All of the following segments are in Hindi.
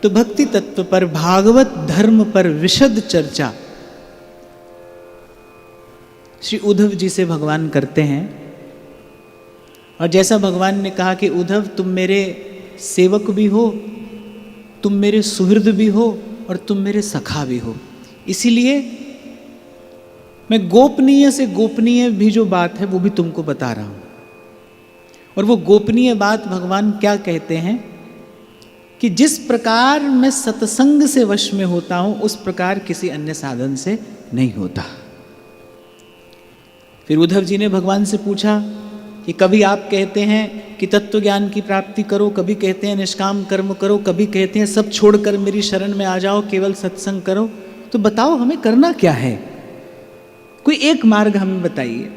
तो भक्ति तत्व पर, भागवत धर्म पर विशद चर्चा श्री उद्धव जी से भगवान करते हैं। और जैसा भगवान ने कहा कि उद्धव तुम मेरे सेवक भी हो, तुम मेरे सुहृद भी हो और तुम मेरे सखा भी हो, इसीलिए मैं गोपनीय से गोपनीय भी जो बात है वो भी तुमको बता रहा हूं। और वो गोपनीय बात भगवान क्या कहते हैं कि जिस प्रकार मैं सत्संग से वश में होता हूं उस प्रकार किसी अन्य साधन से नहीं होता। फिर उद्धव जी ने भगवान से पूछा कि कभी आप कहते हैं कि तत्व ज्ञान की प्राप्ति करो, कभी कहते हैं निष्काम कर्म करो, कभी कहते हैं सब छोड़कर मेरी शरण में आ जाओ, केवल सत्संग करो, तो बताओ हमें करना क्या है, कोई एक मार्ग हमें बताइए।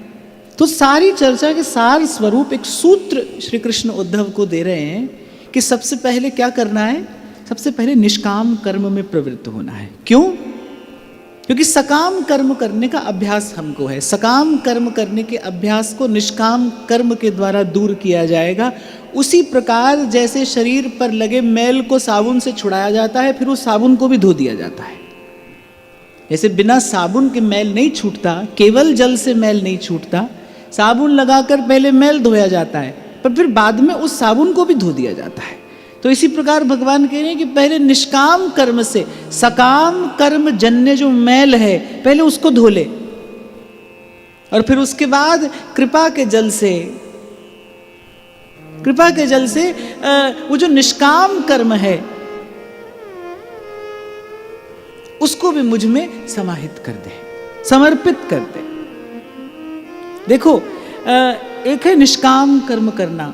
तो सारी चर्चा के सार स्वरूप एक सूत्र श्री कृष्ण उद्धव को दे रहे हैं कि सबसे पहले क्या करना है, सबसे पहले निष्काम कर्म में प्रवृत्त होना है। क्यों? क्योंकि सकाम कर्म करने का अभ्यास हमको है, सकाम कर्म करने के अभ्यास को निष्काम कर्म के द्वारा दूर किया जाएगा। उसी प्रकार जैसे शरीर पर लगे मैल को साबुन से छुड़ाया जाता है, फिर उस साबुन को भी धो दिया जाता है। जैसे बिना साबुन के मैल नहीं छूटता, केवल जल से मैल नहीं छूटता, साबुन लगाकर पहले मैल धोया जाता है पर फिर बाद में उस साबुन को भी धो दिया जाता है। तो इसी प्रकार भगवान कह रहे हैं कि पहले निष्काम कर्म से सकाम कर्म जन्य जो मैल है पहले उसको धो ले, और फिर उसके बाद कृपा के जल से वो जो निष्काम कर्म है उसको भी मुझ में समाहित कर दे, समर्पित कर दे। देखो एक है निष्काम कर्म करना,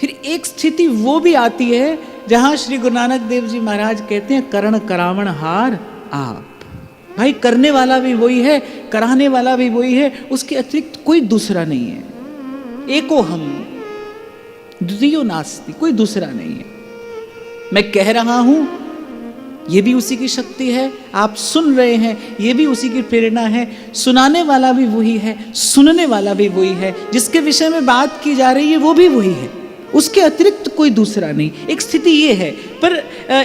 फिर एक स्थिति वो भी आती है जहां श्री गुरु नानक देव जी महाराज कहते हैं करण करावण हार आप। भाई करने वाला भी वही है, कराने वाला भी वही है, उसके अतिरिक्त कोई दूसरा नहीं है। एको हम द्वितीयो नास्ति, कोई दूसरा नहीं है। मैं कह रहा हूं ये भी उसी की शक्ति है, आप सुन रहे हैं ये भी उसी की प्रेरणा है, सुनाने वाला भी वही है, सुनने वाला भी वही है, जिसके विषय में बात की जा रही है वो भी वही है, उसके अतिरिक्त कोई दूसरा नहीं। एक स्थिति ये है, पर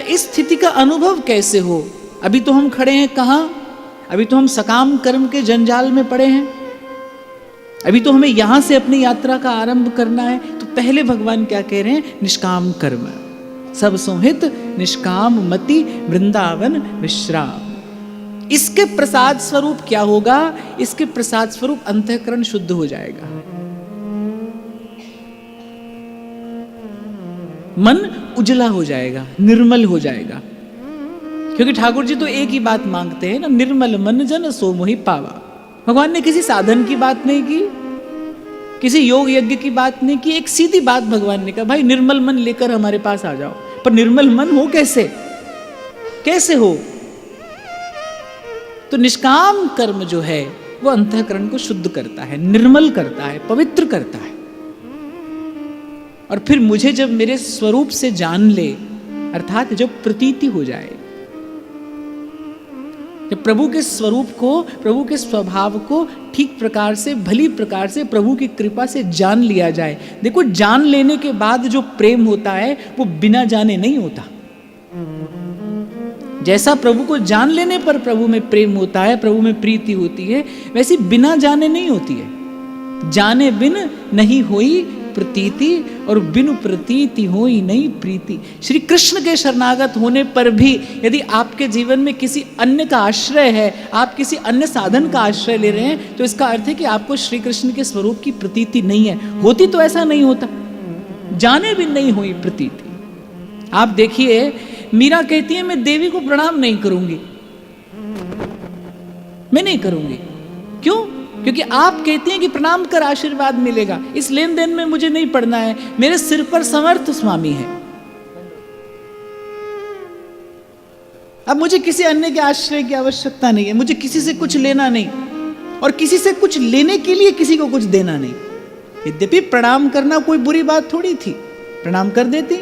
इस स्थिति का अनुभव कैसे हो? अभी तो हम खड़े हैं कहाँ? अभी तो हम सकाम कर्म के जंजाल में पड़े हैं, अभी तो हमें यहां से अपनी यात्रा का आरंभ करना है। तो पहले भगवान क्या कह रहे हैं? निष्काम कर्म, सब संहित निष्काम मति वृंदावन विश्राम। इसके प्रसाद स्वरूप क्या होगा? इसके प्रसाद स्वरूप अंतःकरण शुद्ध हो जाएगा, मन उजला हो जाएगा, निर्मल हो जाएगा। क्योंकि ठाकुर जी तो एक ही बात मांगते हैं ना, निर्मल मन जन सो मोहि पावा। भगवान ने किसी साधन की बात नहीं की, किसी योग यज्ञ की बात नहीं की, एक सीधी बात भगवान ने कहा, भाई निर्मल मन लेकर हमारे पास आ जाओ। पर निर्मल मन हो कैसे? कैसे हो? तो निष्काम कर्म जो है वो अंतःकरण को शुद्ध करता है, निर्मल करता है, पवित्र करता है। और फिर मुझे जब मेरे स्वरूप से जान ले, अर्थात जब प्रतीति हो जाए, जब प्रभु के स्वरूप को, प्रभु के स्वभाव को ठीक प्रकार से, भली प्रकार से प्रभु की कृपा से जान लिया जाए। देखो, जान लेने के बाद जो प्रेम होता है वो बिना जाने नहीं होता। जैसा प्रभु को जान लेने पर प्रभु में प्रेम होता है, प्रभु में प्रीति होती है, वैसी बिना जाने नहीं होती है। जाने बिन नहीं होई प्रतीति और बिनु प्रतीति होई नहीं प्रीति। श्री कृष्ण के शरणागत होने पर भी यदि आपके जीवन में किसी अन्य का आश्रय है, आप किसी अन्य साधन का आश्रय ले रहे हैं, तो इसका अर्थ है कि आपको श्री कृष्ण के स्वरूप की प्रतीति नहीं है। होती तो ऐसा नहीं होता, जाने बिन नहीं हुई प्रतीति। आप देखिए, मीरा कहती है मैं देवी को प्रणाम नहीं करूंगी, मैं नहीं करूंगी। क्यों? क्योंकि आप कहते हैं कि प्रणाम कर आशीर्वाद मिलेगा, इस लेन देन में मुझे नहीं पड़ना है, मेरे सिर पर समर्थ स्वामी है। अब मुझे किसी अन्य के आश्रय की आवश्यकता नहीं है, मुझे किसी से कुछ लेना नहीं, और किसी से कुछ लेने के लिए किसी को कुछ देना नहीं। यद्यपि प्रणाम करना कोई बुरी बात थोड़ी थी, प्रणाम कर देती,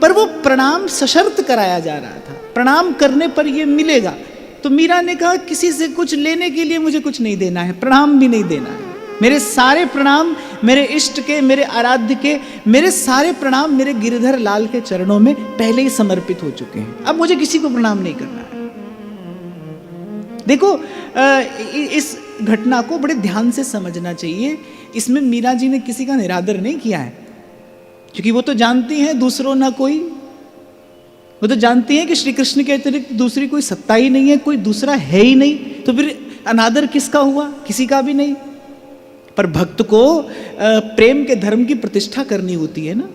पर वो प्रणाम सशर्त कराया जा रहा था, प्रणाम करने पर ये मिलेगा। तो मीरा ने कहा किसी से कुछ लेने के लिए मुझे कुछ नहीं देना है, प्रणाम भी नहीं देना है, मेरे सारे प्रणाम मेरे इष्ट के, मेरे आराध्य के, मेरे सारे प्रणाम मेरे गिरधर लाल के चरणों में पहले ही समर्पित हो चुके हैं। अब मुझे किसी को प्रणाम नहीं करना है। देखो इस घटना को बड़े ध्यान से समझना चाहिए। इसमें मीरा जी ने किसी का निरादर नहीं किया है, क्योंकि वो तो जानती हैं दूसरों ना कोई, वो तो जानती हैं कि श्री कृष्ण के अतिरिक्त दूसरी कोई सत्ता ही नहीं है, कोई दूसरा है ही नहीं, तो फिर अनादर किसका हुआ? किसी का भी नहीं। पर भक्त को प्रेम के धर्म की प्रतिष्ठा करनी होती है ना।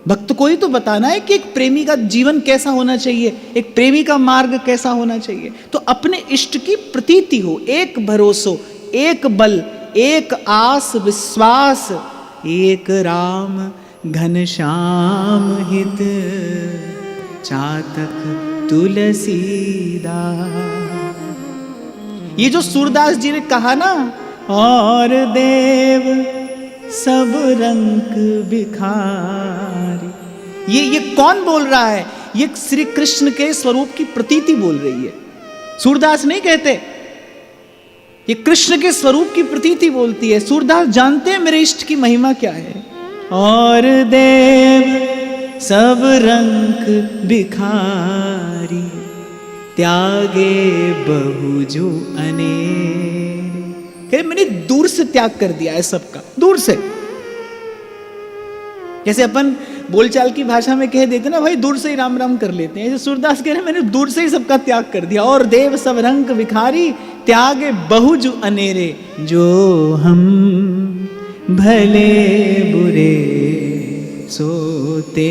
भक्त को ही तो बताना है कि एक प्रेमी का जीवन कैसा होना चाहिए, एक प्रेमी का मार्ग कैसा होना चाहिए। तो अपने इष्ट की प्रतीति हो, एक भरोसो, एक बल, एक आस विश्वास, एक राम घनश्याम हित चातक तुलसीदास। ये जो सूरदास जी ने कहा ना, और देव सब रंग भिखारी, ये कौन बोल रहा है? ये श्री कृष्ण के स्वरूप की प्रतीति बोल रही है। सूरदास नहीं कहते, ये कृष्ण के स्वरूप की प्रतीति बोलती है। सूरदास जानते हैं मेरे इष्ट की महिमा क्या है। और देव सब रंग भिखारी, त्यागे बहु जो अनेक। मैंने दूर से त्याग कर दिया है सबका, दूर से। जैसे अपन बोलचाल की भाषा में कह देते ना, भाई दूर से ही राम राम कर लेते हैं, ऐसे सूरदास कह रहे मैंने दूर से ही सबका त्याग कर दिया। और देव सब रंग भिखारी, त्यागे बहु जो अनेरे, जो हम भले बुरे सोते।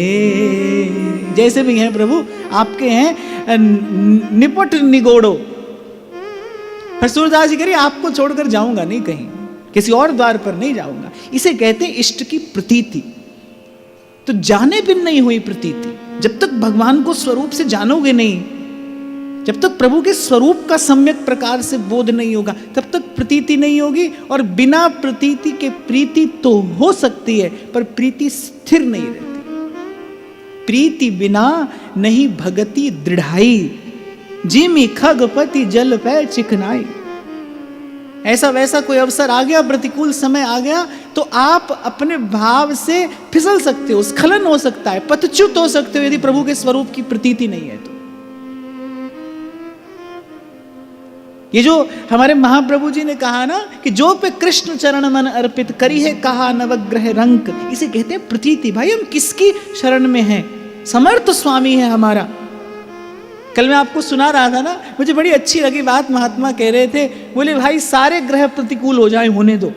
जैसे भी हैं प्रभु आपके हैं निपट निगोड़ो। पर सूरदास जी कह रही आपको छोड़कर जाऊंगा नहीं, कहीं किसी और द्वार पर नहीं जाऊंगा। इसे कहते हैं इष्ट की प्रतीति। तो जाने बिन नहीं हुई प्रतीति। जब तक भगवान को स्वरूप से जानोगे नहीं, जब तक प्रभु के स्वरूप का सम्यक प्रकार से बोध नहीं होगा, तब तक प्रतीति नहीं होगी। और बिना प्रतीति के प्रीति तो हो सकती है, पर प्रीति स्थिर नहीं रहती। प्रीति बिना नहीं भगति दृढ़ाई, जिमी खगपति जल पै चिकनाई। ऐसा वैसा कोई अवसर आ गया, प्रतिकूल समय आ गया, तो आप अपने भाव से फिसल सकते हो, स्खलन हो सकता है, पथच्युत हो सकते हो, यदि प्रभु के स्वरूप की प्रतीति नहीं है तो। ये जो हमारे महाप्रभु जी ने कहा ना कि जो पे कृष्ण चरण मन अर्पित करी है कहा नवग्रह रंक, इसे कहते हैं प्रतीति। भाई हम किसकी शरण में हैं? समर्थ स्वामी है हमारा। कल मैं आपको सुना रहा था ना, मुझे बड़ी अच्छी लगी बात। महात्मा कह रहे थे, बोले भाई सारे ग्रह प्रतिकूल हो जाएं, होने दो,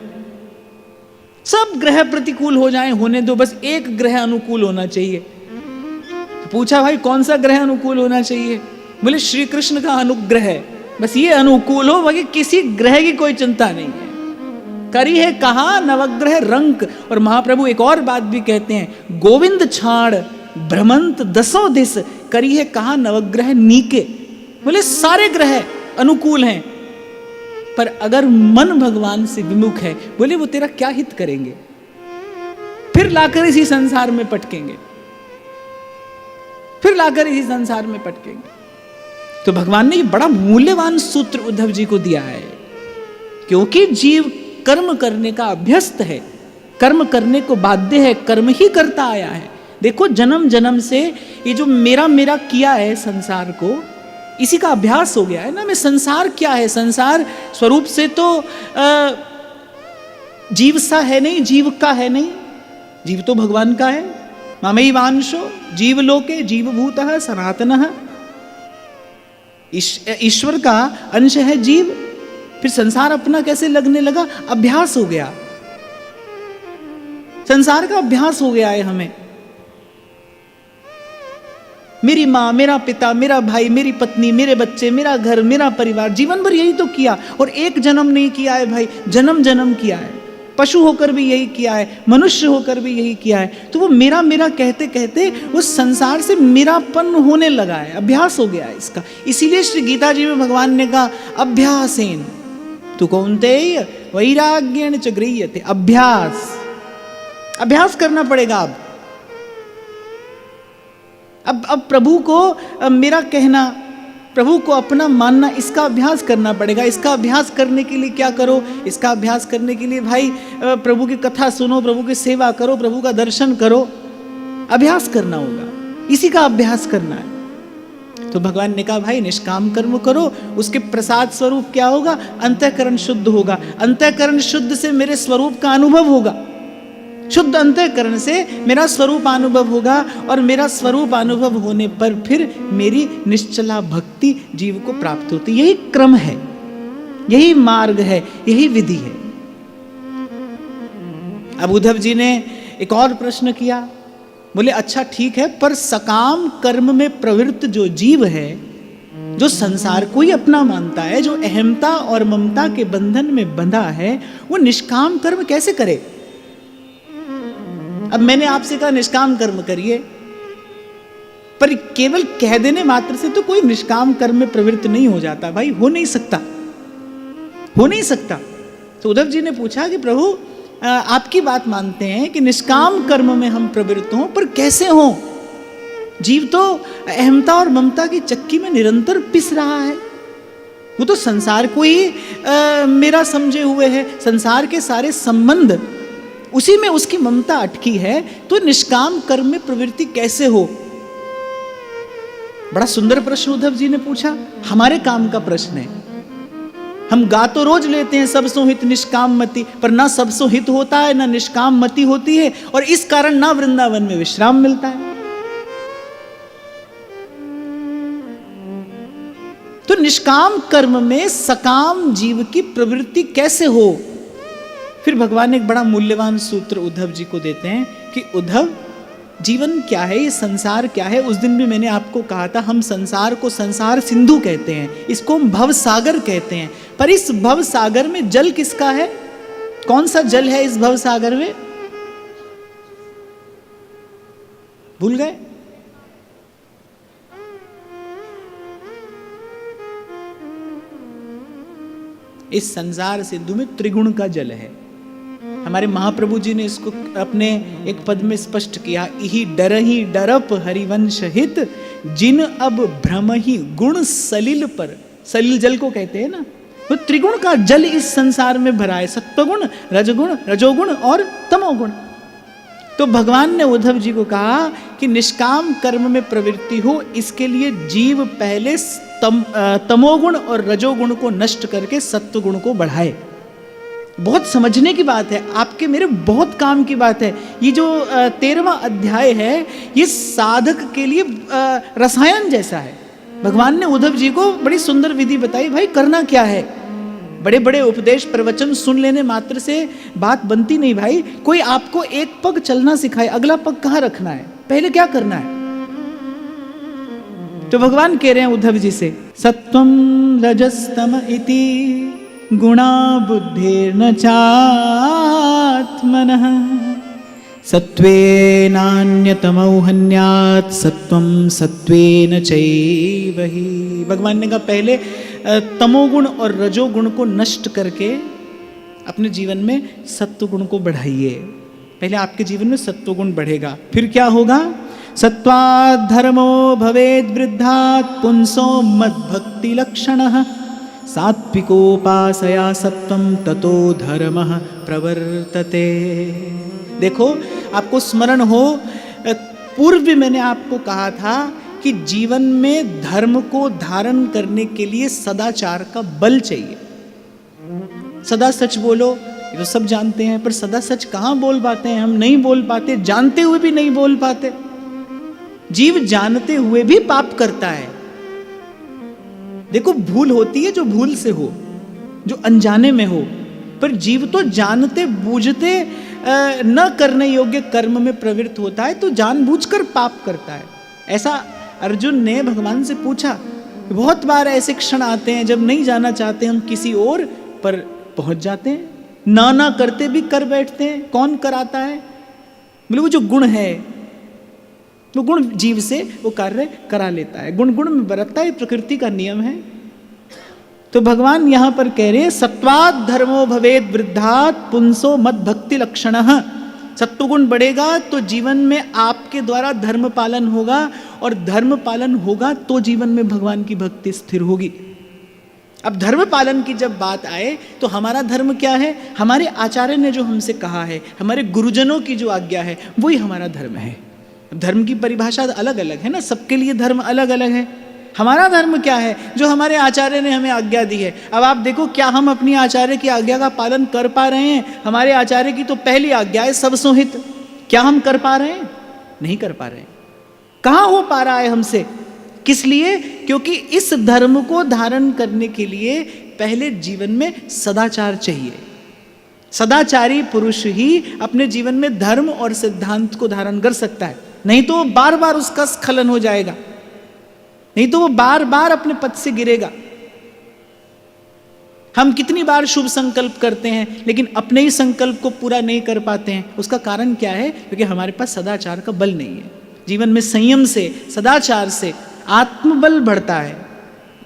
सब ग्रह प्रतिकूल हो जाएं, होने दो, बस एक ग्रह अनुकूल होना चाहिए। तो पूछा भाई कौन सा ग्रह अनुकूल होना चाहिए? बोले श्री कृष्ण का अनुग्रह है, बस ये अनुकूल हो, बाकी किसी ग्रह की कोई चिंता नहीं है। करी है कहा नवग्रह रंक। और महाप्रभु एक और बात भी कहते हैं, गोविंद छाड़ भ्रमंत दसों दिस, करी है कहा नवग्रह नीके। बोले सारे ग्रह अनुकूल हैं, पर अगर मन भगवान से विमुख है, बोले वो तेरा क्या हित करेंगे? फिर लाकर इसी संसार में पटकेंगे, फिर लाकर इसी संसार में पटकेंगे। तो भगवान ने ये बड़ा मूल्यवान सूत्र उद्धव जी को दिया है, क्योंकि जीव कर्म करने का अभ्यस्त है, कर्म करने को बाध्य है, कर्म ही करता आया है। देखो जन्म जन्म से ये जो मेरा मेरा किया है संसार को, इसी का अभ्यास हो गया है ना। मैं संसार क्या है? संसार स्वरूप से तो जीव सा है नहीं, जीव का है नहीं, जीव तो भगवान का है। ममैवांशो जीवलोके जीवभूतः सनातनः, ईश्वर का अंश है जीव। फिर संसार अपना कैसे लगने लगा? अभ्यास हो गया, संसार का अभ्यास हो गया है हमें। मेरी माँ, मेरा पिता, मेरा भाई, मेरी पत्नी, मेरे बच्चे, मेरा घर, मेरा परिवार, जीवन भर यही तो किया। और एक जन्म नहीं किया है भाई, जन्म जन्म किया है। पशु होकर भी यही किया है, मनुष्य होकर भी यही किया है। तो वो मेरा मेरा कहते कहते उस संसार से मेरापन होने लगा है, अभ्यास हो गया है इसका। इसीलिए श्री गीता जी में भगवान ने कहा अभ्यासेन तु कौन्तेय वैराग्येण च गृह्यते। अभ्यास, अभ्यास करना पड़ेगा। अब प्रभु को मेरा कहना, प्रभु को अपना मानना, इसका अभ्यास करना पड़ेगा। इसका अभ्यास करने के लिए क्या करो? इसका अभ्यास करने के लिए भाई प्रभु की कथा सुनो, प्रभु की सेवा करो, प्रभु का दर्शन करो, अभ्यास करना होगा, इसी का अभ्यास करना है। तो भगवान ने कहा भाई निष्काम कर्म करो, उसके प्रसाद स्वरूप क्या होगा? अंतःकरण शुद्ध होगा। अंतःकरण शुद्ध से मेरे स्वरूप का अनुभव होगा, शुद्ध अंतःकरण से मेरा स्वरूप अनुभव होगा, और मेरा स्वरूप अनुभव होने पर फिर मेरी निश्चला भक्ति जीव को प्राप्त होती। यही क्रम है, यही मार्ग है, यही विधि है। अब उद्धव जी ने एक और प्रश्न किया, बोले अच्छा ठीक है, पर सकाम कर्म में प्रवृत्त जो जीव है, जो संसार को ही अपना मानता है, जो अहमता और ममता के बंधन में बंधा है, वो निष्काम कर्म कैसे करे? अब मैंने आपसे कहा निष्काम कर्म करिए, पर केवल कह देने मात्र से तो कोई निष्काम कर्म में प्रवृत्त नहीं हो जाता भाई, हो नहीं सकता, हो नहीं सकता। तो उद्धव जी ने पूछा कि प्रभु आपकी बात मानते हैं कि निष्काम कर्म में हम प्रवृत्त हों, पर कैसे हों? जीव तो अहमता और ममता की चक्की में निरंतर पिस रहा है, वो तो संसार को ही मेरा समझे हुए है, संसार के सारे संबंध उसी में उसकी ममता अटकी है, तो निष्काम कर्म में प्रवृत्ति कैसे हो? बड़ा सुंदर प्रश्न उद्धव जी ने पूछा, हमारे काम का प्रश्न है। हम गा तो रोज लेते हैं सबसो हित निष्काम मति, पर ना सबसो हित होता है, ना निष्काम मति होती है, और इस कारण ना वृंदावन में विश्राम मिलता है। तो निष्काम कर्म में सकाम जीव की प्रवृत्ति कैसे हो? फिर भगवान ने एक बड़ा मूल्यवान सूत्र उद्धव जी को देते हैं कि उद्धव, जीवन क्या है, ये संसार क्या है? उस दिन भी मैंने आपको कहा था, हम संसार को संसार सिंधु कहते हैं, इसको हम भव सागर कहते हैं, पर इस भव सागर में जल किसका है? कौन सा जल है इस भव सागर में? भूल गए? इस संसार सिंधु में त्रिगुण का जल है। हमारे महाप्रभु जी ने इसको अपने एक पद में स्पष्ट किया, इही डरहि डरप हरिवंश हित, जिन अब भ्रम ही गुण सलिल पर। सलिल जल को कहते हैं ना, तो त्रिगुण का जल इस संसार में भरा है, सत्वगुण, रजगुण, रजोगुण और तमोगुण। तो भगवान ने उद्धव जी को कहा कि निष्काम कर्म में प्रवृत्ति हो, इसके लिए जीव पहले तमोगुण और रजोगुण को नष्ट करके सत्वगुण को बढ़ाए। बहुत समझने की बात है, आपके मेरे बहुत काम की बात है। ये जो 13वां अध्याय है, ये साधक के लिए रसायन जैसा है। भगवान ने उद्धव जी को बड़ी सुंदर विधि बताई, भाई करना क्या है। बड़े बड़े उपदेश प्रवचन सुन लेने मात्र से बात बनती नहीं भाई। कोई आपको एक पग चलना सिखाए, अगला पग कहाँ रखना है, पहले क्या करना है। तो भगवान कह रहे हैं उद्धव जी से, सत्वम रजस्तम इति गुणा बुद्धिर्न चात्मनः सत्वेनान्यतमो हन्यात् सत्वं सत्वेन चैव हि। भगवान ने कहा पहले तमोगुण और रजोगुण को नष्ट करके अपने जीवन में सत्वगुण को बढ़ाइए। पहले आपके जीवन में सत्वगुण बढ़ेगा, फिर क्या होगा? सत्वात् धर्मो भवेद् वृद्धात् पुंसो मद्भक्ति लक्षणः सात्विकोपासया सत्वं ततो धर्मः प्रवर्तते। देखो, आपको स्मरण हो, पूर्व भी मैंने आपको कहा था कि जीवन में धर्म को धारण करने के लिए सदाचार का बल चाहिए। सदा सच बोलो, ये तो सब जानते हैं, पर सदा सच कहाँ बोल पाते हैं? हम नहीं बोल पाते, जानते हुए भी नहीं बोल पाते। जीव जानते हुए भी पाप करता है। देखो, भूल होती है जो भूल से हो, जो अनजाने में हो, पर जीव तो जानते बूझते न करने योग्य कर्म में प्रवृत्त होता है, तो जानबूझकर पाप करता है। ऐसा अर्जुन ने भगवान से पूछा। बहुत बार ऐसे क्षण आते हैं जब नहीं जाना चाहते हम किसी और, पर पहुंच जाते हैं, ना करते भी कर बैठते हैं। कौन कराता है? बोले वो जो गुण है, वो गुण जीव से वो कार्य करा लेता है, गुण गुण में बरतता है, प्रकृति का नियम है। तो भगवान यहां पर कह रहे हैं, सत्वात् धर्मो भवेद् वृद्धात् पुंसो मद्भक्ति लक्षणः। सत्वगुण बढ़ेगा तो जीवन में आपके द्वारा धर्म पालन होगा, और धर्म पालन होगा तो जीवन में भगवान की भक्ति स्थिर होगी। अब धर्म पालन की जब बात आए तो हमारा धर्म क्या है? हमारे आचार्य ने जो हमसे कहा है, हमारे गुरुजनों की जो आज्ञा है, वही हमारा धर्म है। धर्म की परिभाषा अलग अलग है ना, सबके लिए धर्म अलग अलग है। हमारा धर्म क्या है? जो हमारे आचार्य ने हमें आज्ञा दी है। अब आप देखो, क्या हम अपनी आचार्य की आज्ञा का पालन कर पा रहे हैं? हमारे आचार्य की तो पहली आज्ञा है सब सोहित। क्या हम कर पा रहे हैं? नहीं कर पा रहे हैं। कहाँ हो पा रहा है हमसे? किस लिए? क्योंकि इस धर्म को धारण करने के लिए पहले जीवन में सदाचार चाहिए। सदाचारी पुरुष ही अपने जीवन में धर्म और सिद्धांत को धारण कर सकता है, नहीं तो बार बार उसका स्खलन हो जाएगा, नहीं तो वो बार बार अपने पद से गिरेगा। हम कितनी बार शुभ संकल्प करते हैं लेकिन अपने ही संकल्प को पूरा नहीं कर पाते हैं। उसका कारण क्या है? क्योंकि हमारे पास सदाचार का बल नहीं है। जीवन में संयम से, सदाचार से आत्मबल बढ़ता है।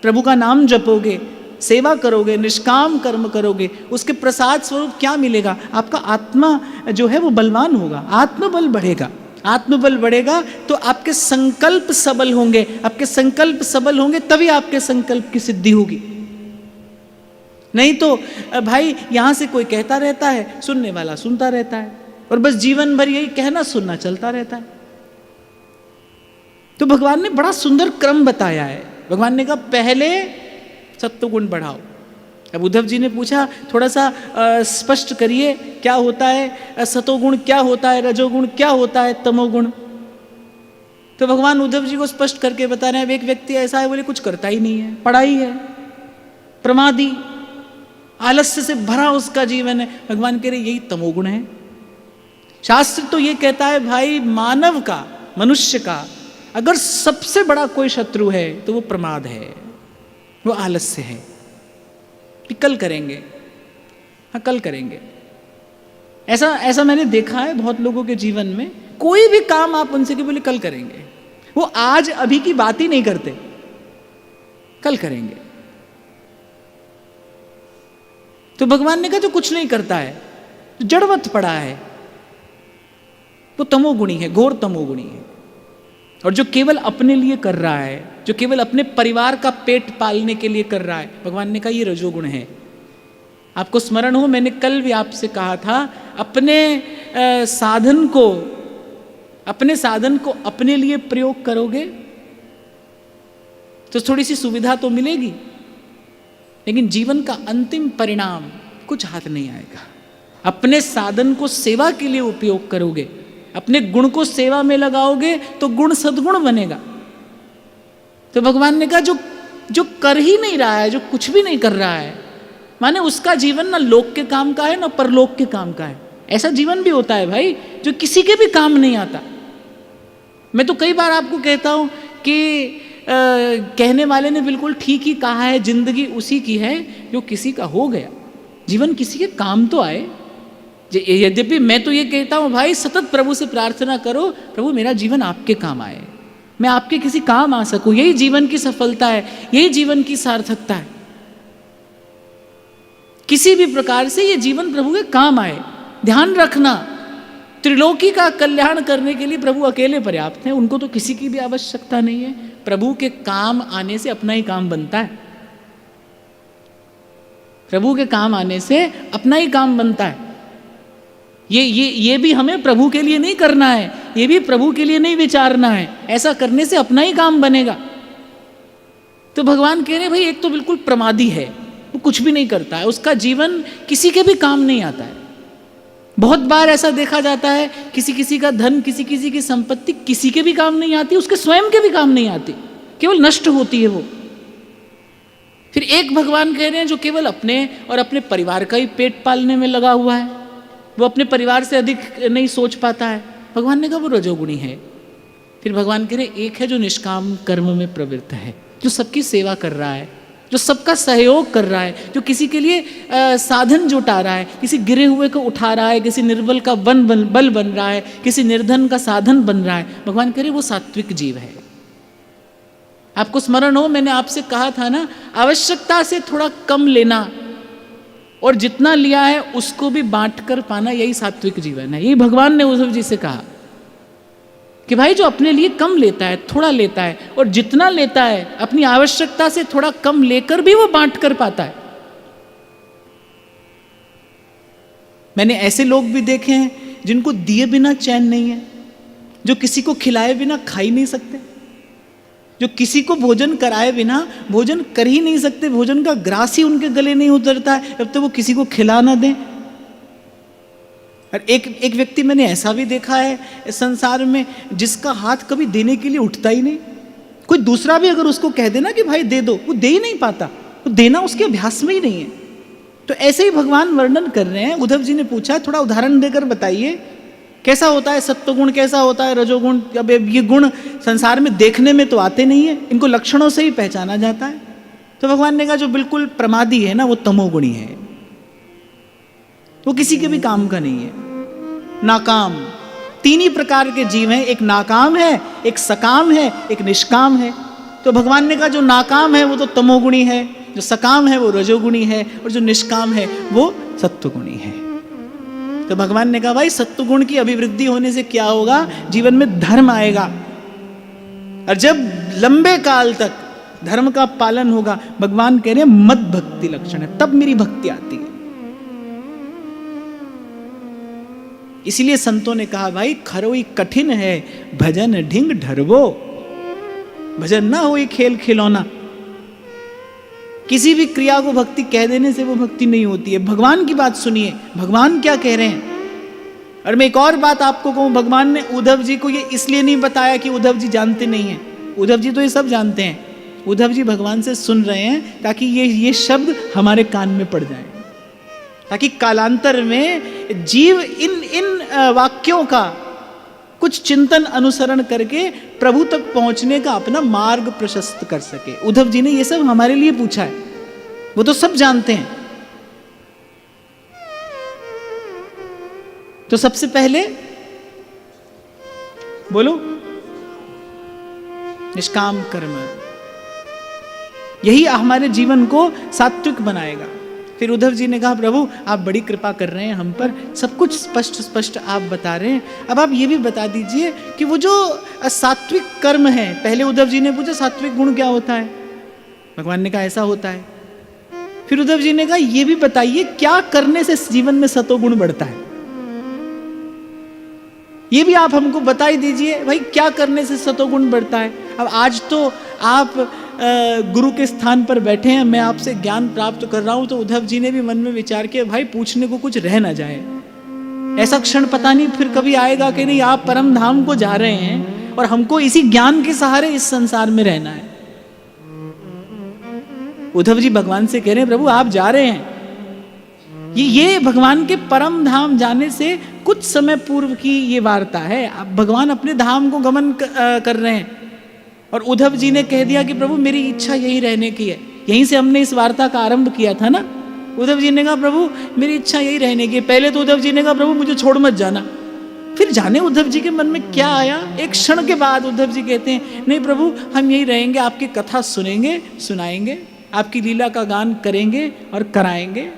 प्रभु का नाम जपोगे, सेवा करोगे, निष्काम कर्म करोगे, उसके प्रसाद स्वरूप क्या मिलेगा? आपका आत्मा जो है वो बलवान होगा, आत्मबल बढ़ेगा। आत्मबल बढ़ेगा तो आपके संकल्प सबल होंगे, आपके संकल्प सबल होंगे तभी आपके संकल्प की सिद्धि होगी। नहीं तो भाई यहां से कोई कहता रहता है, सुनने वाला सुनता रहता है, और बस जीवन भर यही कहना सुनना चलता रहता है। तो भगवान ने बड़ा सुंदर क्रम बताया है। भगवान ने कहा पहले सत्वगुण बढ़ाओ। अब उद्धव जी ने पूछा थोड़ा सा स्पष्ट करिए, क्या होता है सतोगुण, क्या होता है रजोगुण, क्या होता है तमोगुण? तो भगवान उद्धव जी को स्पष्ट करके बता रहे हैं, एक व्यक्ति ऐसा है बोले कुछ करता ही नहीं है, पढ़ाई है, प्रमादी, आलस्य से भरा उसका जीवन है। भगवान कह रहे यही तमोगुण है। शास्त्र तो ये कहता है भाई, मानव का, मनुष्य का अगर सबसे बड़ा कोई शत्रु है तो वो प्रमाद है, वो आलस्य है। कल करेंगे, हाँ कल करेंगे। ऐसा मैंने देखा है बहुत लोगों के जीवन में। कोई भी काम आप उनसे के बोले कल करेंगे, वो आज अभी की बात ही नहीं करते, कल करेंगे। तो भगवान ने कहा जो कुछ नहीं करता है, जो जड़वत पड़ा है, वो तमोगुणी है, घोर तमोगुणी है। और जो केवल अपने लिए कर रहा है, जो केवल अपने परिवार का पेट पालने के लिए कर रहा है, भगवान ने कहा ये रजोगुण है। आपको स्मरण हो, मैंने कल भी आपसे कहा था, अपने साधन को अपने लिए प्रयोग करोगे तो थोड़ी सी सुविधा तो मिलेगी, लेकिन जीवन का अंतिम परिणाम कुछ हाथ नहीं आएगा। अपने साधन को सेवा के लिए उपयोग करोगे, अपने गुण को सेवा में लगाओगे तो गुण सद्गुण बनेगा। तो भगवान ने कहा जो कर ही नहीं रहा है, जो कुछ भी नहीं कर रहा है, माने उसका जीवन ना लोक के काम का है ना परलोक के काम का है। ऐसा जीवन भी होता है भाई जो किसी के भी काम नहीं आता। मैं तो कई बार आपको कहता हूं कि कहने वाले ने बिल्कुल ठीक ही कहा है, जिंदगी उसी की है जो किसी का हो गया। जीवन किसी के काम तो आए। यद्यपि मैं तो ये कहता हूँ भाई, सतत प्रभु से प्रार्थना करो, प्रभु मेरा जीवन आपके काम आए, मैं आपके किसी काम आ सकूं। यही जीवन की सफलता है, यही जीवन की सार्थकता है। किसी भी प्रकार से ये जीवन प्रभु के काम आए। ध्यान रखना, त्रिलोकी का कल्याण करने के लिए प्रभु अकेले पर्याप्त हैं, उनको तो किसी की भी आवश्यकता नहीं है। प्रभु के काम आने से अपना ही काम बनता है। प्रभु के काम आने से अपना ही काम बनता है। ये भी हमें प्रभु के लिए नहीं करना है, ये भी प्रभु के लिए नहीं विचारना है। ऐसा करने से अपना ही काम बनेगा। तो भगवान कह रहे भाई एक तो बिल्कुल प्रमादी है, वो कुछ भी नहीं करता है, उसका जीवन किसी के भी काम नहीं आता है। बहुत बार ऐसा देखा जाता है, किसी का धन, किसी की संपत्ति किसी के भी काम नहीं आती, उसके स्वयं के भी काम नहीं आती, केवल नष्ट होती है वो। फिर एक भगवान कह रहे हैं जो केवल अपने और अपने परिवार का ही पेट पालने में लगा हुआ है, वो अपने परिवार से अधिक नहीं सोच पाता है। भगवान ने कहा वो रजोगुणी है। फिर भगवान कह रहे एक है जो निष्काम कर्म में प्रवृत्त है, जो सबकी सेवा कर रहा है, जो सबका सहयोग कर रहा है, जो किसी के लिए साधन जुटा रहा है, किसी गिरे हुए को उठा रहा है, किसी निर्बल का बल बन रहा है, किसी निर्धन का साधन बन रहा है। भगवान कह रहे वो सात्विक जीव है। आपको स्मरण हो, मैंने आपसे कहा था ना, आवश्यकता से थोड़ा कम लेना और जितना लिया है उसको भी बांट कर पाना, यही सात्विक जीवन है। यही भगवान ने उद्धव जी से कहा कि भाई जो अपने लिए कम लेता है, थोड़ा लेता है, और जितना लेता है अपनी आवश्यकता से थोड़ा कम लेकर भी वो बांट कर पाता है। मैंने ऐसे लोग भी देखे हैं जिनको दिए बिना चैन नहीं है, जो किसी को खिलाए बिना खा ही नहीं सकते, जो किसी को भोजन कराए बिना भोजन कर ही नहीं सकते, भोजन का ग्रास ही उनके गले नहीं उतरता है जब तक वो किसी को खिला ना दें। और एक व्यक्ति मैंने ऐसा भी देखा है इस संसार में, जिसका हाथ कभी देने के लिए उठता ही नहीं। कोई दूसरा भी अगर उसको कह देना कि भाई दे दो, वो दे ही नहीं पाता, वो देना उसके अभ्यास में ही नहीं है। तो ऐसे ही भगवान वर्णन कर रहे हैं। उद्धव जी ने पूछा थोड़ा उदाहरण देकर बताइए कैसा होता है सत्वगुण, कैसा होता है रजोगुण। अब ये गुण संसार में देखने में तो आते नहीं है, इनको लक्षणों से ही पहचाना जाता है। तो भगवान ने कहा जो बिल्कुल प्रमादी है ना वो तमोगुणी है, वो किसी के भी काम का नहीं है, नाकाम। तीन ही प्रकार के जीव हैं, एक नाकाम है, एक सकाम है, एक निष्काम है। तो भगवान ने कहा जो नाकाम है वो तो तमोगुणी है, जो सकाम है वो रजोगुणी है, और जो निष्काम है वो सत्वगुणी है। तो भगवान ने कहा भाई सत्वगुण की अभिवृद्धि होने से क्या होगा, जीवन में धर्म आएगा, और जब लंबे काल तक धर्म का पालन होगा, भगवान कह रहे हैं मद भक्ति लक्षण है, तब मेरी भक्ति आती है। इसीलिए संतों ने कहा भाई खरोई कठिन है भजन ढिंग ढरबो, भजन ना हो ये खेल खिलौना। किसी भी क्रिया को भक्ति कह देने से वो भक्ति नहीं होती है। भगवान की बात सुनिए, भगवान क्या कह रहे हैं। और मैं एक और बात आपको कहूं, भगवान ने उद्धव जी को ये इसलिए नहीं बताया कि उद्धव जी जानते नहीं हैं। उद्धव जी तो ये सब जानते हैं। उद्धव जी भगवान से सुन रहे हैं ताकि ये शब्द हमारे कान में पड़ जाए, ताकि कालांतर में जीव इन वाक्यों का कुछ चिंतन अनुसरण करके प्रभु तक पहुंचने का अपना मार्ग प्रशस्त कर सके। उद्धव जी ने ये सब हमारे लिए पूछा है, वो तो सब जानते हैं। तो सबसे पहले बोलो निष्काम कर्म, यही हमारे जीवन को सात्विक बनाएगा। फिर उद्धव जी ने कहा प्रभु आप बड़ी कृपा कर रहे हैं हम पर, सब कुछ स्पष्ट आप बता रहे हैं, अब आप ये भी बता दीजिए कि वो जो सात्विक कर्म है। पहले उद्धव जी ने पूछा सात्विक गुण क्या होता है, भगवान ने कहा ऐसा होता है। फिर उद्धव जी ने कहा ये भी बताइए क्या करने से जीवन में सतोगुण बढ़ता है, ये भी आप हमको बता ही दीजिए भाई क्या करने से सतोगुण बढ़ता है। अब आज तो आप गुरु के स्थान पर बैठे हैं, मैं आपसे ज्ञान प्राप्त कर रहा हूं, तो उद्धव जी ने भी मन में विचार किया भाई पूछने को कुछ रह ना जाए। ऐसा क्षण पता नहीं फिर कभी आएगा कि नहीं आप परम धाम को जा रहे हैं और हमको इसी ज्ञान के सहारे इस संसार में रहना है। उद्धव जी भगवान से कह रहे हैं प्रभु आप जा रहे हैं, ये भगवान के परम धाम जाने से कुछ समय पूर्व की ये वार्ता है। अब भगवान अपने धाम को गमन कर रहे हैं, और उद्धव जी ने कह दिया कि प्रभु मेरी इच्छा यही रहने की है। यहीं से हमने इस वार्ता का आरंभ किया था ना। उद्धव जी ने कहा प्रभु मेरी इच्छा यही रहने की है। पहले तो उद्धव जी ने कहा प्रभु मुझे छोड़ मत जाना, फिर जाने उद्धव जी के मन में क्या आया, एक क्षण के बाद उद्धव जी कहते हैं नहीं प्रभु हम यही रहेंगे, आपकी कथा सुनेंगे, सुनाएंगे, आपकी लीला का गान करेंगे और कराएंगे।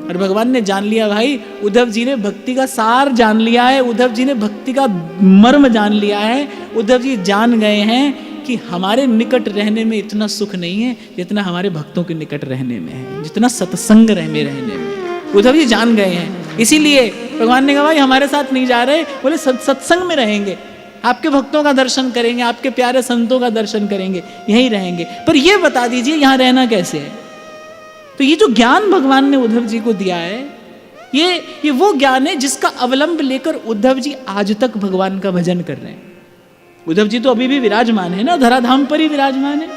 और भगवान ने जान लिया भाई, उद्धव जी ने भक्ति का सार जान लिया है, उद्धव जी ने भक्ति का मर्म जान लिया है। उद्धव जी जान गए हैं कि हमारे निकट रहने में इतना सुख नहीं है जितना हमारे भक्तों के निकट रहने में है, जितना सत्संग रहने में। उद्धव जी जान गए हैं, इसीलिए भगवान ने कहा भाई हमारे साथ नहीं जा रहे, बोले सत्संग में रहेंगे, आपके भक्तों का दर्शन करेंगे, आपके प्यारे संतों का दर्शन करेंगे, यहीं रहेंगे। पर यह बता दीजिए यहाँ रहना कैसे है। तो ये जो ज्ञान भगवान ने उद्धव जी को दिया है, ये वो ज्ञान है जिसका अवलंब लेकर उद्धव जी आज तक भगवान का भजन कर रहे हैं। उद्धव जी तो अभी भी विराजमान है ना, धराधाम पर ही विराजमान है।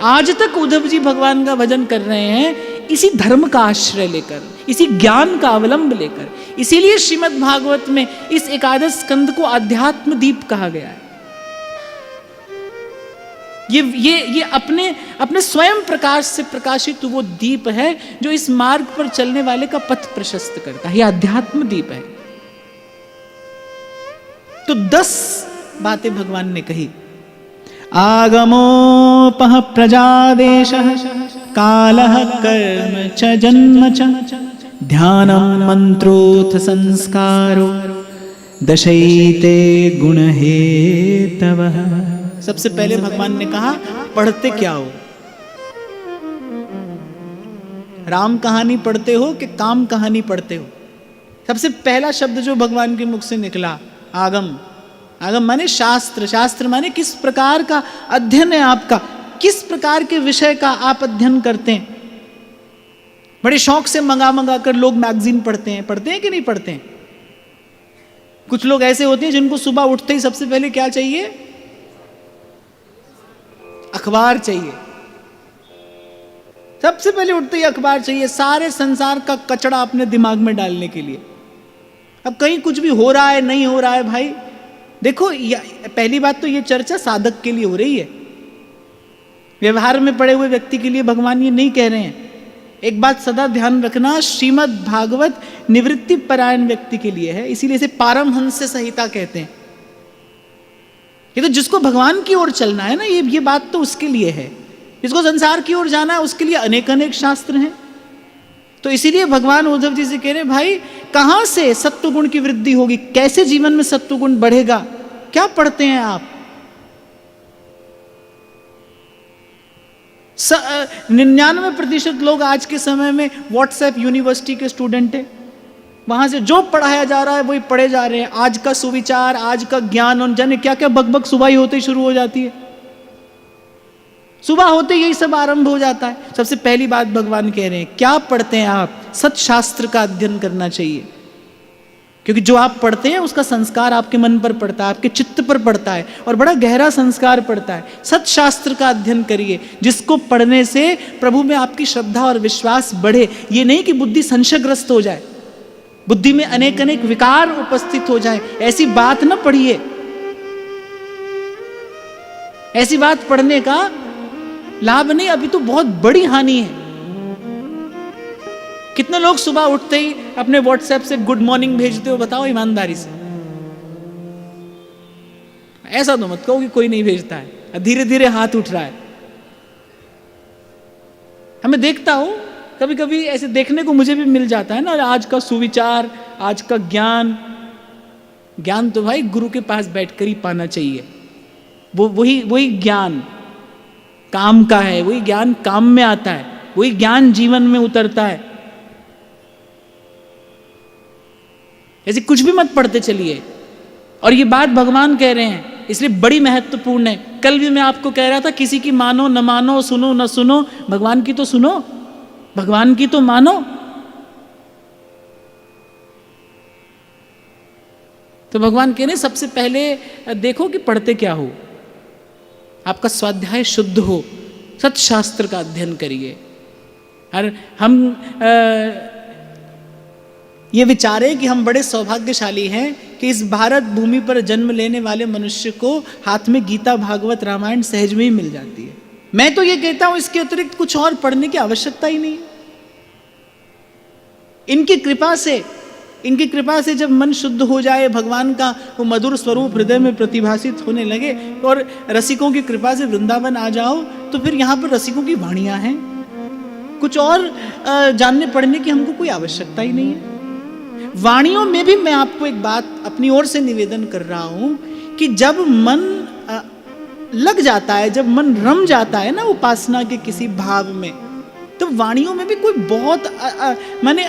आज तक उद्धव जी भगवान का भजन कर रहे हैं इसी धर्म का आश्रय लेकर, इसी ज्ञान का अवलंब लेकर। इसीलिए श्रीमद् भागवत में इस एकादश स्कंद को अध्यात्म दीप कहा गया है। ये अपने स्वयं प्रकाश से प्रकाशित वो दीप है जो इस मार्ग पर चलने वाले का पथ प्रशस्त करता है। ये अध्यात्म दीप है। तो 10 बातें भगवान ने कही। आगमोपह प्रजादेशः कालः कर्म च जन्म च ध्यानं मंत्रोऽथ संस्कारो दशैते गुण हेतवः। सबसे पहले भगवान ने कहा पढ़ते क्या हो, राम कहानी पढ़ते हो कि काम कहानी पढ़ते हो। सबसे पहला शब्द जो भगवान के मुख से निकला आगम। आगम माने शास्त्र, शास्त्र माने किस प्रकार का अध्ययन है आपका, किस प्रकार के विषय का आप अध्ययन करते हैं। बड़े शौक से मंगा कर लोग मैगजीन पढ़ते हैं कि नहीं पढ़ते हैं। कुछ लोग ऐसे होते हैं जिनको सुबह उठते ही सबसे पहले क्या चाहिए, अखबार चाहिए। सबसे पहले उठते ही अखबार चाहिए, सारे संसार का कचड़ा अपने दिमाग में डालने के लिए। अब कहीं कुछ भी हो रहा है नहीं हो रहा है भाई, देखो पहली बात तो ये चर्चा साधक के लिए हो रही है, व्यवहार में पड़े हुए व्यक्ति के लिए भगवान ये नहीं कह रहे हैं। एक बात सदा ध्यान रखना, श्रीमद् भागवत निवृत्ति परायण व्यक्ति के लिए है, इसीलिए इसे पारमहंस संहिता कहते हैं। ये तो जिसको भगवान की ओर चलना है ना, ये बात तो उसके लिए है। जिसको संसार की ओर जाना है उसके लिए अनेक अनेक शास्त्र हैं। तो इसीलिए भगवान उद्धव जी से कह रहे भाई कहां से सत्वगुण की वृद्धि होगी, कैसे जीवन में सत्वगुण बढ़ेगा, क्या पढ़ते हैं आप। 99% लोग आज के समय में व्हाट्सएप यूनिवर्सिटी के स्टूडेंट हैं, वहां से जो पढ़ाया जा रहा है वही पढ़े जा रहे हैं। आज का सुविचार, आज का ज्ञान और जाने क्या क्या बकबक सुबह ही होते ही शुरू हो जाती है। सुबह होते यही सब आरंभ हो जाता है। सबसे पहली बात भगवान कह रहे हैं क्या पढ़ते हैं आप, सत्शास्त्र का अध्ययन करना चाहिए, क्योंकि जो आप पढ़ते हैं उसका संस्कार आपके मन पर पड़ता है, आपके चित्त पर पड़ता है और बड़ा गहरा संस्कार पड़ता है। सत्शास्त्र का अध्ययन करिए, जिसको पढ़ने से प्रभु में आपकी श्रद्धा और विश्वास बढ़े। ये नहीं कि बुद्धि संशयग्रस्त हो जाए, बुद्धि में अनेक अनेक विकार उपस्थित हो जाए, ऐसी बात न पढ़िए। ऐसी बात पढ़ने का लाभ नहीं, अभी तो बहुत बड़ी हानि है। कितने लोग सुबह उठते ही अपने व्हाट्सएप से गुड मॉर्निंग भेजते हो, बताओ ईमानदारी से। ऐसा तो मत कहो कि कोई नहीं भेजता है, धीरे धीरे हाथ उठ रहा है। हमें देखता हूं कभी कभी ऐसे देखने को मुझे भी मिल जाता है ना, आज का सुविचार, आज का ज्ञान। ज्ञान तो भाई गुरु के पास बैठकर ही पाना चाहिए। वही ज्ञान काम का है, वही ज्ञान काम में आता है, वही ज्ञान जीवन में उतरता है। ऐसे कुछ भी मत पढ़ते चलिए। और ये बात भगवान कह रहे हैं, इसलिए बड़ी महत्वपूर्ण है। कल भी मैं आपको कह रहा था किसी की मानो न मानो, सुनो न सुनो, भगवान की तो सुनो, भगवान की तो मानो। तो भगवान कह रहे हैं सबसे पहले देखो कि पढ़ते क्या हो, आपका स्वाध्याय शुद्ध हो, सत्शास्त्र का अध्ययन करिए। और हम ये विचारें कि हम बड़े सौभाग्यशाली हैं कि इस भारत भूमि पर जन्म लेने वाले मनुष्य को हाथ में गीता, भागवत, रामायण सहज में ही मिल जाती है। मैं तो ये कहता हूं इसके अतिरिक्त कुछ और पढ़ने की आवश्यकता ही नहीं। इनकी कृपा से जब मन शुद्ध हो जाए, भगवान का वो मधुर स्वरूप हृदय में प्रतिभासित होने लगे और रसिकों की कृपा से वृंदावन आ जाओ, तो फिर यहाँ पर रसिकों की वाणियां हैं। कुछ और जानने पढ़ने की हमको कोई आवश्यकता ही नहीं है। वाणियों में भी मैं आपको एक बात अपनी ओर से निवेदन कर रहा हूं कि जब मन लग जाता है, जब मन रम जाता है ना उपासना के किसी भाव में, तो वाणियों में भी कोई बहुत माने